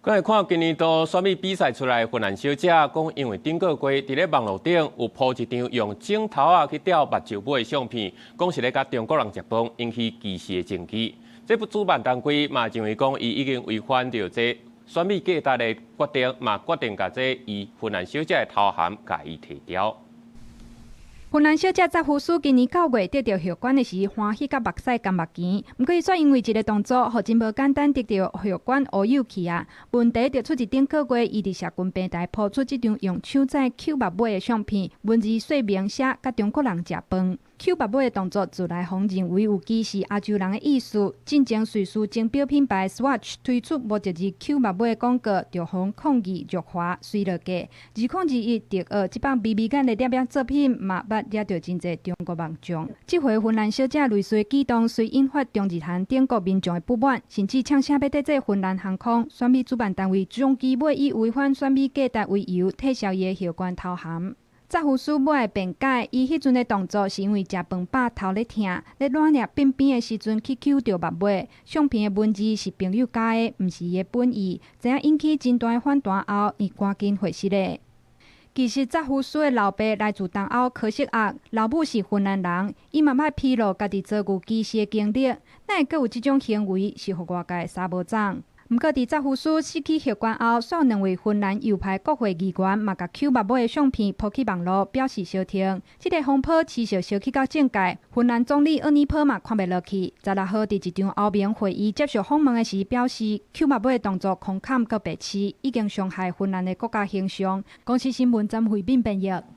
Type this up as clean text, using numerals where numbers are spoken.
我来看今年度选美比赛出来的芬兰小姐，讲因为顶个月伫咧网络顶有铺一张用镜头去吊目睭尾的相片，讲是咧甲中国人食饭，引起歧视的证据。这部主办单位嘛认为讲伊已经违反着这选美价值的决定，嘛决定甲这伊芬兰小姐的头衔甲伊提掉。 芬兰小姐扎夫斯今年9月得到血管的时，欢喜甲目屎干目钱。不过，伊却因为一个动作，互真无简单得到血管乌有去啊。问题就出自顶个月，伊伫社群平台抛出这张用手指抠目尾的相片，文字说明写甲中国人食饭。抠目尾的动作自来访认为有歧视亚洲人的意思。进前瑞士精标品牌 Swatch 推出无一字抠目尾的广告，就互抗议辱华随落价。2021得这帮美美感的摄影作品嘛，捌惹到真侪中国民众。这回芬兰小姐类似的举动，虽引发中日韩等国民众的不满，甚至呛声要得罪芬兰航空选美主办单位，将其尾以违反选美价值为由，撤销伊的血管头衔。 扎夫斯尾辩解，伊迄阵的动作是因为食饭饱头咧痛，咧软捏边边的时阵去抠着目尾。相片的文字是朋友加的，毋是伊的本意，这样引起真大的反弹后，伊赶紧回息咧。其实扎夫斯的老爸来自东欧科西亚，老母是芬兰人，伊嘛歹披露家己遭遇歧视的经历，哪会阁有即种行为，是互外界撒无掌。 不过，伫扎夫斯失去血管后，煞有两位芬兰右派国会议员嘛，甲抠目尾的相片抛去网络，表示相挺。这个风波持续烧起到政界，芬兰总理厄尼普嘛看袂落去。16号伫一场欧盟会议接受访问的时，表示抠目尾的动作空坎佮白痴，已经伤害芬兰的国家形象。公司新闻曾回应辩译。